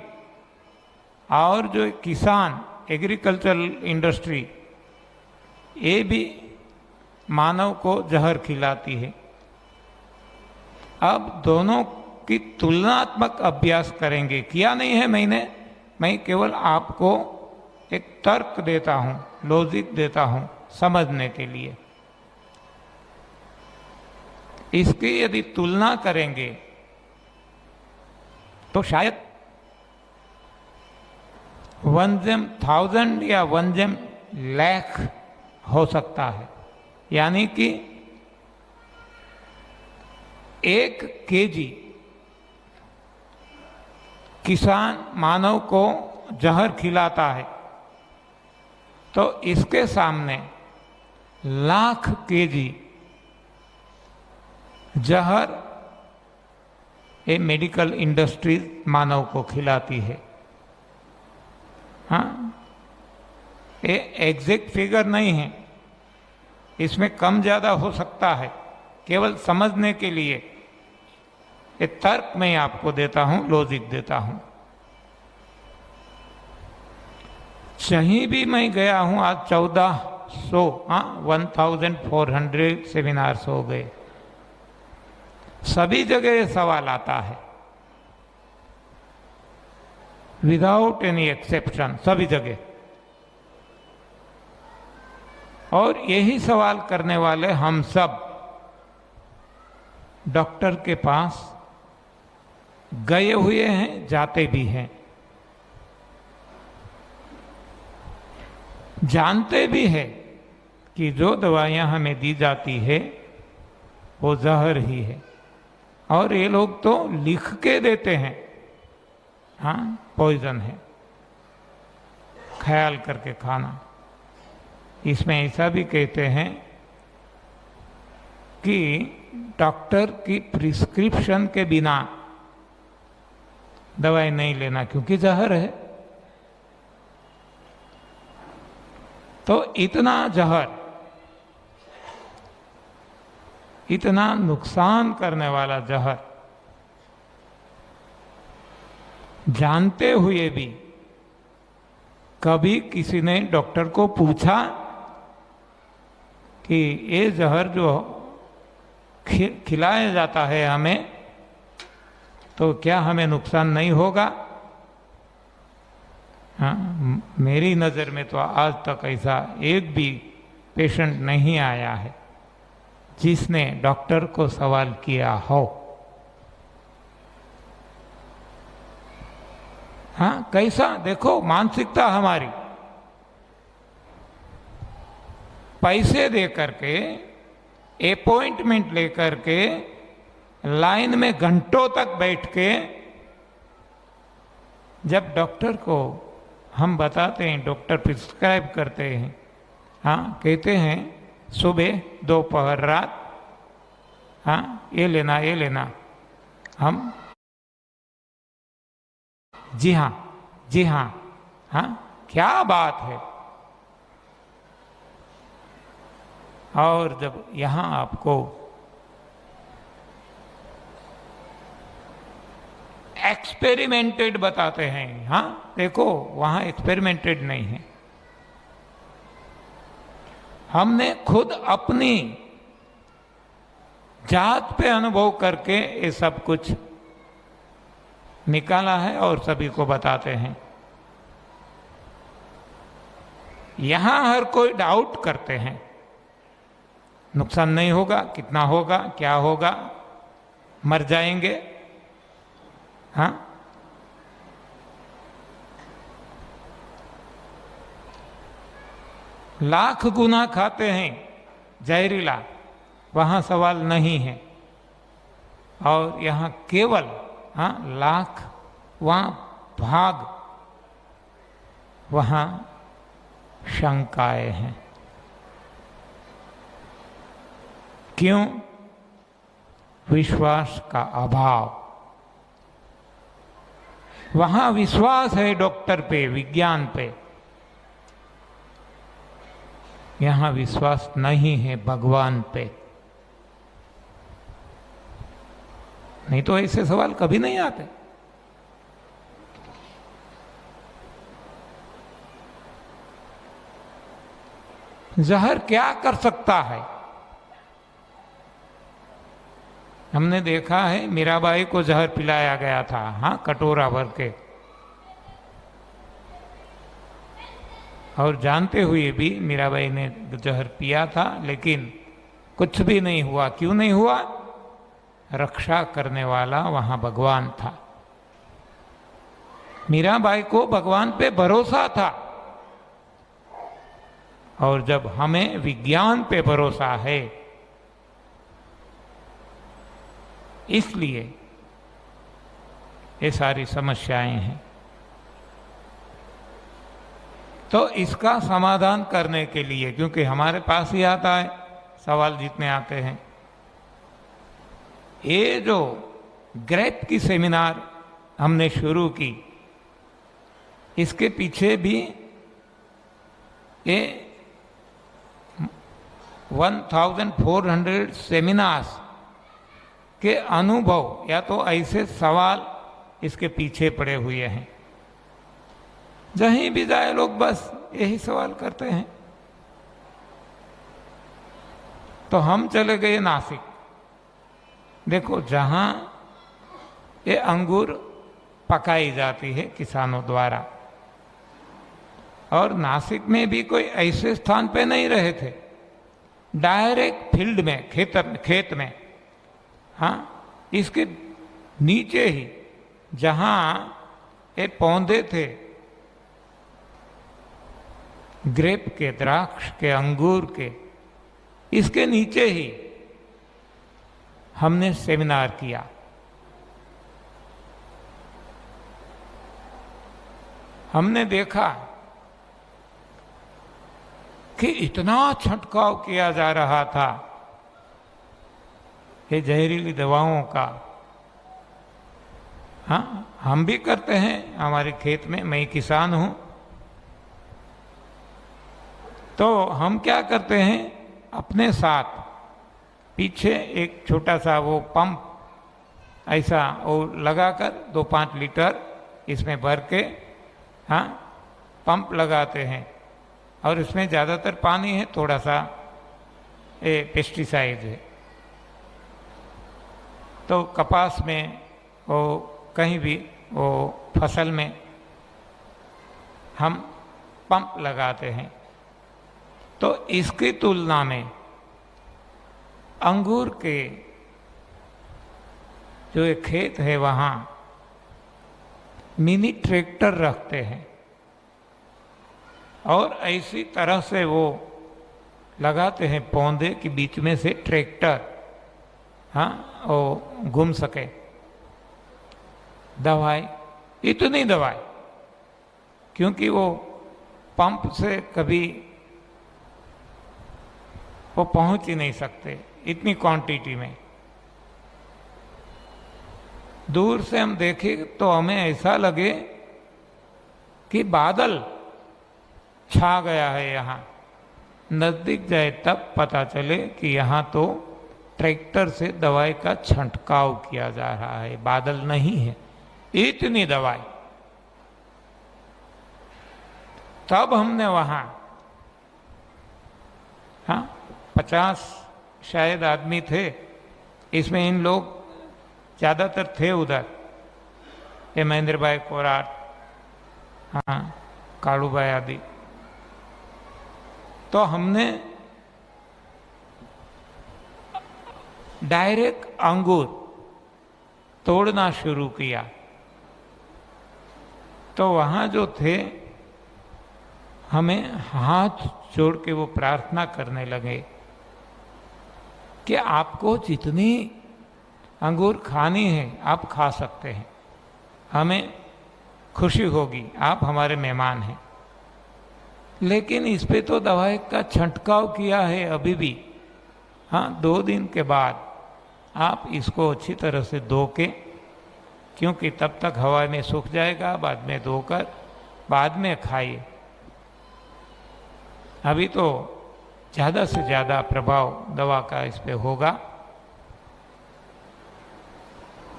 और जो किसान एग्रीकल्चरल इंडस्ट्री ये भी मानव को जहर खिलाती है. अब दोनों की तुलनात्मक अभ्यास करेंगे. किया नहीं है मैंने, मैं केवल आपको एक तर्क देता हूं, लॉजिक देता हूं समझने के लिए। इसकी यदि तुलना करेंगे तो शायद 1 जेम 1000 या 1 जेम लाख हो सकता है। यानी कि 1 केजी किसान मानव को जहर खिलाता है तो इसके सामने लाख केजी जहर ये मेडिकल इंडस्ट्रीज मानव को खिलाती है। हाँ, ये एग्जैक्ट फिगर नहीं है, इसमें कम ज्यादा हो सकता है। केवल समझने के लिए ये तर्क मैं आपको देता हूं, लॉजिक देता हूं। कहीं भी मैं गया हूं, आज 1400 1400 सेमिनार्स हो गए, सभी जगह ये सवाल आता है विदाउट एनी एक्सेप्शन, सभी जगह। और यही सवाल करने वाले हम सब डॉक्टर के पास गए हुए हैं, जाते भी हैं, जानते भी हैं कि जो दवाइयां हमें दी जाती है वो जहर ही है। और ये लोग तो लिख के देते हैं, हाँ पॉइजन है, ख्याल करके खाना। इसमें ऐसा भी कहते हैं कि डॉक्टर की प्रिस्क्रिप्शन के बिना दवाई नहीं लेना, क्योंकि जहर है। तो इतना जहर, इतना नुकसान करने वाला जहर जानते हुए भी कभी किसी ने डॉक्टर को पूछा कि ये जहर जो खिलाया जाता है हमें, तो क्या हमें नुकसान नहीं होगा? हाँ, मेरी नज़र में तो आज तक ऐसा एक भी पेशेंट नहीं आया है जिसने डॉक्टर को सवाल किया हो। हाँ, कैसा देखो मानसिकता हमारी, पैसे दे करके, अपॉइंटमेंट लेकर के, लाइन में घंटों तक बैठ के, जब डॉक्टर को हम बताते हैं, डॉक्टर प्रिस्क्राइब करते हैं, हाँ कहते हैं सुबह दोपहर रात, हाँ ये लेना ये लेना, हम जी हाँ जी हाँ, हाँ क्या बात है। और जब यहाँ आपको एक्सपेरिमेंटेड बताते हैं, हाँ देखो वहां एक्सपेरिमेंटेड नहीं है, हमने खुद अपनी जात पे अनुभव करके ये सब कुछ निकाला है और सभी को बताते हैं। यहां हर कोई डाउट करते हैं, नुकसान नहीं होगा, कितना होगा, क्या होगा, मर जाएंगे, हाँ लाख गुना खाते हैं जहरीला, वहां सवाल नहीं है। और यहां केवल हाँ लाख, वहां भाग, वहां शंकाएं हैं। क्यों? विश्वास का अभाव। वहां विश्वास है डॉक्टर पे, विज्ञान पे, यहां विश्वास नहीं है भगवान पे। नहीं तो ऐसे सवाल कभी नहीं आते। जहर क्या कर सकता है? हमने देखा है मीराबाई को जहर पिलाया गया था, हाँ कटोरा भर के, और जानते हुए भी मीराबाई ने जहर पिया था, लेकिन कुछ भी नहीं हुआ। क्यों नहीं हुआ? रक्षा करने वाला वहां भगवान था। मीराबाई को भगवान पे भरोसा था, और जब हमें विज्ञान पे भरोसा है, इसलिए ये सारी समस्याएं हैं। तो इसका समाधान करने के लिए, क्योंकि हमारे पास ही आता है सवाल जितने आते हैं, ये जो ग्रेप की सेमिनार हमने शुरू की, इसके पीछे भी ये 1400 सेमिनार्स के अनुभव या तो ऐसे सवाल इसके पीछे पड़े हुए हैं। जहीं भी जाए लोग बस यही सवाल करते हैं। तो हम चले गए नासिक। देखो, जहां ये अंगूर पकाई जाती है किसानों द्वारा, और नासिक में भी कोई ऐसे स्थान पे नहीं रहे थे, डायरेक्ट फील्ड में, खेत में। हाँ, इसके नीचे ही जहां ये पौधे थे ग्रेप के, द्राक्ष के, अंगूर के, इसके नीचे ही हमने सेमिनार किया। हमने देखा कि इतना छंटकाव किया जा रहा था ये जहरीली दवाओं का। हाँ, हम भी करते हैं हमारे खेत में, मैं किसान हूं। तो हम क्या करते हैं, अपने साथ पीछे एक छोटा सा वो पंप ऐसा और लगाकर 2-5 लीटर इसमें भर के, हाँ, पंप लगाते हैं, और इसमें ज़्यादातर पानी है, थोड़ा सा ये पेस्टिसाइड है। तो कपास में, वो कहीं भी वो फसल में हम पंप लगाते हैं। तो इसकी तुलना में अंगूर के जो एक खेत है वहाँ मिनी ट्रैक्टर रखते हैं, और ऐसी तरह से वो लगाते हैं पौधे के बीच में से ट्रैक्टर, हाँ, वो घूम सके। दवाई, इतनी दवाई, क्योंकि वो पंप से कभी वो पहुंच ही नहीं सकते इतनी क्वांटिटी में। दूर से हम देखें तो हमें ऐसा लगे कि बादल छा गया है यहाँ। नजदीक जाए तब पता चले कि यहाँ तो ट्रैक्टर से दवाई का छंटकाव किया जा रहा है, बादल नहीं है, इतनी दवाई। तब हमने वहां, हाँ, 50 शायद आदमी थे, इसमें इन लोग ज्यादातर थे उधर, ये महेंद्र भाई कोराट, हाँ, कालू भाई आदि। तो हमने डायरेक्ट अंगूर तोड़ना शुरू किया। तो वहां जो थे, हमें हाथ जोड़ के वो प्रार्थना करने लगे कि आपको जितनी अंगूर खानी है आप खा सकते हैं, हमें खुशी होगी, आप हमारे मेहमान हैं। लेकिन इस पे तो दवाई का छंटकाव किया है अभी भी। हाँ, 2 दिन के बाद आप इसको अच्छी तरह से धो के, क्योंकि तब तक हवा में सूख जाएगा, बाद में धोकर बाद में खाइए। अभी तो ज़्यादा से ज़्यादा प्रभाव दवा का इस पे होगा।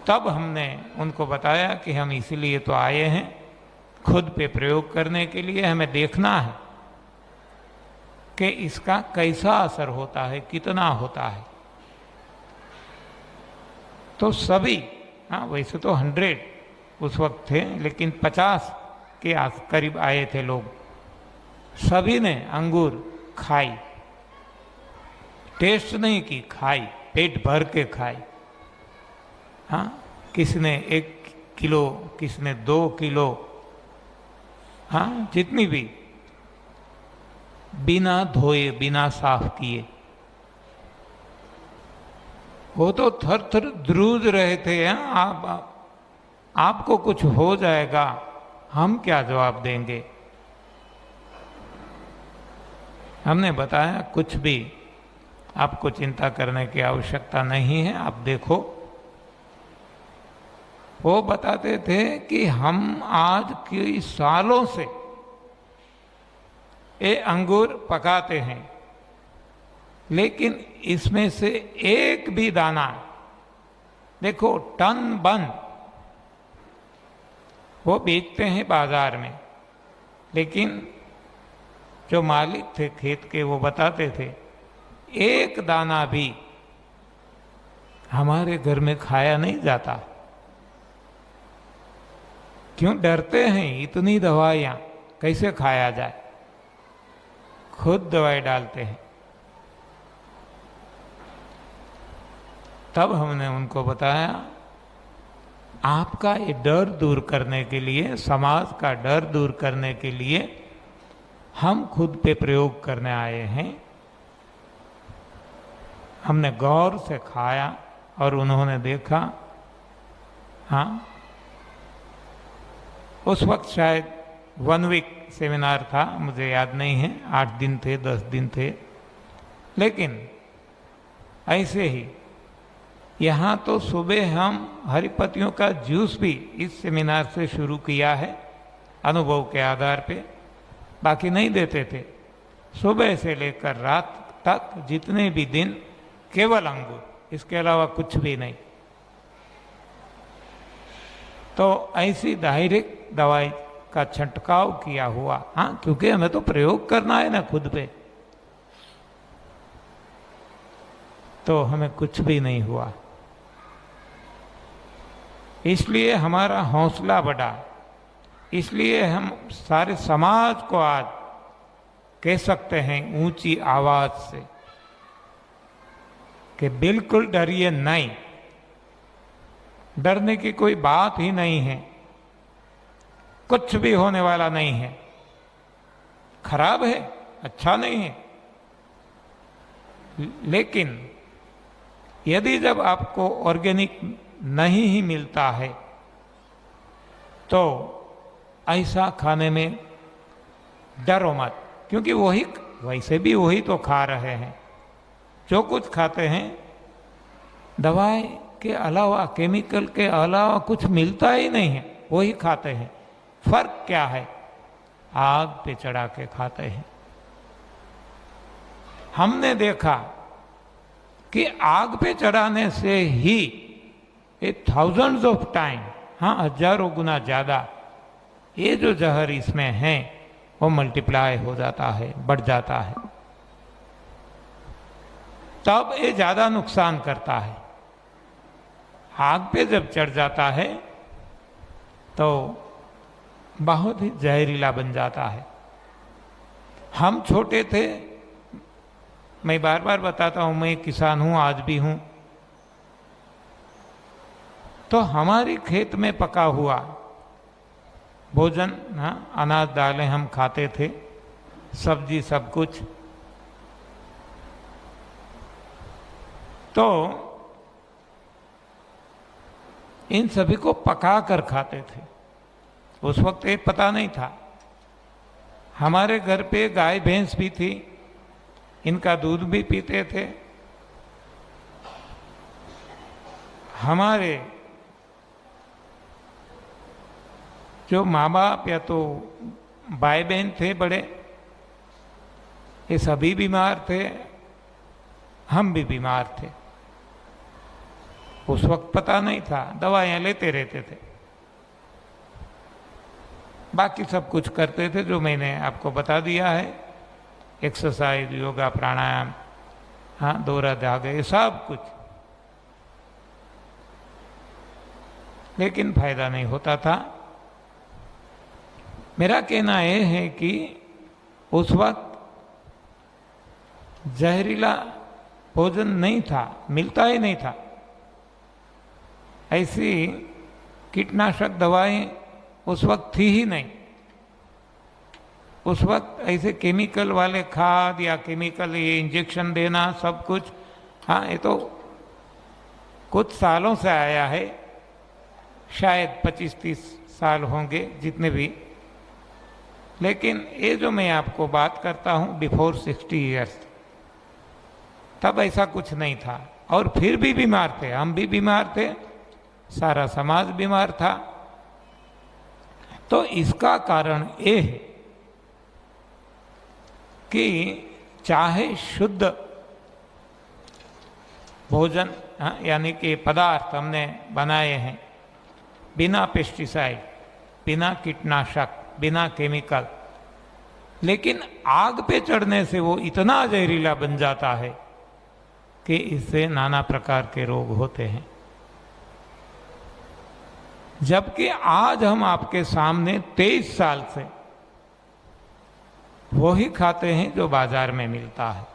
तब हमने उनको बताया कि हम इसीलिए तो आए हैं, खुद पे प्रयोग करने के लिए। हमें देखना है कि इसका कैसा असर होता है, कितना होता है। तो सभी, हाँ, वैसे तो 100 उस वक्त थे, लेकिन 50 के करीब आए थे लोग। सभी ने अंगूर खाई, टेस्ट नहीं की, खाई, पेट भर के खाई। हाँ, किसने 1 किलो, किसने 2 किलो, हाँ जितनी भी, बिना धोए बिना साफ किए। वो तो थर थर ध्रुज रहे थे। हाँ, आपको कुछ हो जाएगा, हम क्या जवाब देंगे। हमने बताया कुछ भी आपको चिंता करने की आवश्यकता नहीं है, आप देखो। वो बताते थे कि हम आज कई सालों से ये अंगूर पकाते हैं, लेकिन इसमें से एक भी दाना, देखो टन बंद वो बेचते हैं बाजार में, लेकिन जो मालिक थे खेत के वो बताते थे एक दाना भी हमारे घर में खाया नहीं जाता। क्यों डरते हैं, इतनी दवाइयां कैसे खाया जाए, खुद दवाई डालते हैं। तब हमने उनको बताया आपका ये डर दूर करने के लिए, समाज का डर दूर करने के लिए हम खुद पे प्रयोग करने आए हैं। हमने गौर से खाया और उन्होंने देखा। हाँ, उस वक्त शायद 1 वीक सेमिनार था, मुझे याद नहीं है, 8 दिन थे 10 दिन थे, लेकिन ऐसे ही यहाँ तो सुबह हम हरी पत्तियों का जूस भी इस सेमिनार से शुरू किया है, अनुभव के आधार पे। बाकी नहीं देते थे, सुबह से लेकर रात तक जितने भी दिन केवल अंगूर, इसके अलावा कुछ भी नहीं। तो ऐसी डायरेक्ट दवाई का छंटकाव किया हुआ। हाँ, क्योंकि हमें तो प्रयोग करना है ना खुद पे, तो हमें कुछ भी नहीं हुआ। इसलिए हमारा हौसला बढ़ा, इसलिए हम सारे समाज को आज कह सकते हैं ऊंची आवाज से कि बिल्कुल डरिए नहीं, डरने की कोई बात ही नहीं है, कुछ भी होने वाला नहीं है। खराब है, अच्छा नहीं है, लेकिन यदि जब आपको ऑर्गेनिक नहीं ही मिलता है तो ऐसा खाने में डरो मत, क्योंकि वही, वैसे भी वही तो खा रहे हैं। जो कुछ खाते हैं दवाई के अलावा, केमिकल के अलावा कुछ मिलता ही नहीं है, वही खाते हैं। फर्क क्या है, आग पे चढ़ा के खाते हैं। हमने देखा कि आग पे चढ़ाने से ही थाउजेंड्स ऑफ टाइम, हाँ हजारों गुना ज्यादा, ये जो जहर इसमें है वो मल्टीप्लाई हो जाता है, बढ़ जाता है, तब ये ज्यादा नुकसान करता है। आग पे जब चढ़ जाता है तो बहुत ही जहरीला बन जाता है। हम छोटे थे, मैं बार बार बताता हूं, मैं किसान हूं, आज भी हूं, तो हमारी खेत में पका हुआ भोजन, हाँ अनाज दालें हम खाते थे, सब्जी सब कुछ। तो इन सभी को पका कर खाते थे। उस वक्त ये पता नहीं था। हमारे घर पे गाय भैंस भी थी, इनका दूध भी पीते थे। हमारे जो माँ बाप या तो भाई बहन थे बड़े, ये सभी बीमार थे, हम भी बीमार थे। उस वक्त पता नहीं था, दवाइयाँ लेते रहते थे, बाकी सब कुछ करते थे जो मैंने आपको बता दिया है, एक्सरसाइज, योगा, प्राणायाम, हाँ दोहरा धागे, ये सब कुछ, लेकिन फायदा नहीं होता था। मेरा कहना यह है कि उस वक्त जहरीला भोजन नहीं था, मिलता ही नहीं था। ऐसी कीटनाशक दवाएं उस वक्त थी ही नहीं। उस वक्त ऐसे केमिकल वाले खाद या केमिकल ये इंजेक्शन देना सब कुछ, हाँ ये तो कुछ सालों से आया है, शायद 25-30 साल होंगे जितने भी। लेकिन ये जो मैं आपको बात करता हूँ बिफोर 60 ईयर्स, तब ऐसा कुछ नहीं था। और फिर भी बीमार थे, हम भी बीमार थे, सारा समाज बीमार था। तो इसका कारण ये है कि चाहे शुद्ध भोजन, यानी कि पदार्थ हमने बनाए हैं बिना पेस्टिसाइड, बिना कीटनाशक, बिना केमिकल, लेकिन आग पे चढ़ने से वो इतना जहरीला बन जाता है कि इससे नाना प्रकार के रोग होते हैं। जबकि आज हम आपके सामने 23 साल से वही खाते हैं जो बाजार में मिलता है।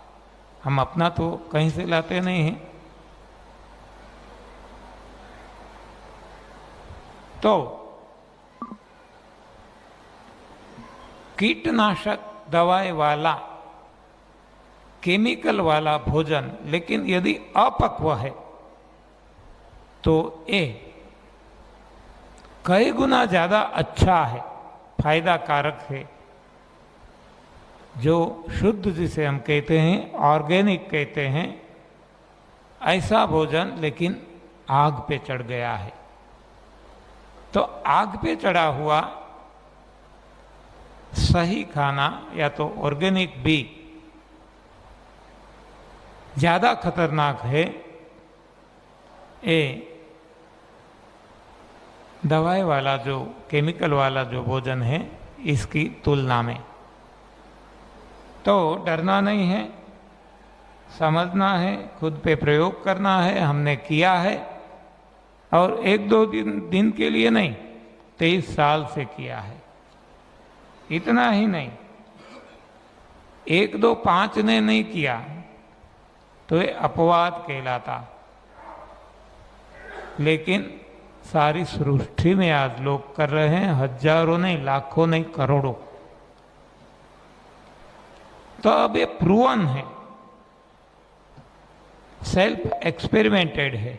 हम अपना तो कहीं से लाते नहीं हैं। तो कीटनाशक दवाई वाला, केमिकल वाला भोजन, लेकिन यदि अपक्व है तो ये कई गुना ज्यादा अच्छा है, फायदा कारक है। जो शुद्ध जिसे हम कहते हैं, ऑर्गेनिक कहते हैं, ऐसा भोजन लेकिन आग पे चढ़ गया है। तो आग पे चढ़ा हुआ सही खाना या तो ऑर्गेनिक भी ज्यादा खतरनाक है ये दवाई वाला जो केमिकल वाला जो भोजन है इसकी तुलना में। तो डरना नहीं है, समझना है, खुद पे प्रयोग करना है। हमने किया है, और 1-2 दिन के लिए नहीं, 23 साल से किया है। इतना ही नहीं, 1-2-5 ने नहीं किया तो ये अपवाद कहलाता। लेकिन सारी सृष्टि में आज लोग कर रहे हैं, हजारों नहीं, लाखों नहीं, करोड़ों। तो अब ये प्रूवन है, सेल्फ एक्सपेरिमेंटेड है।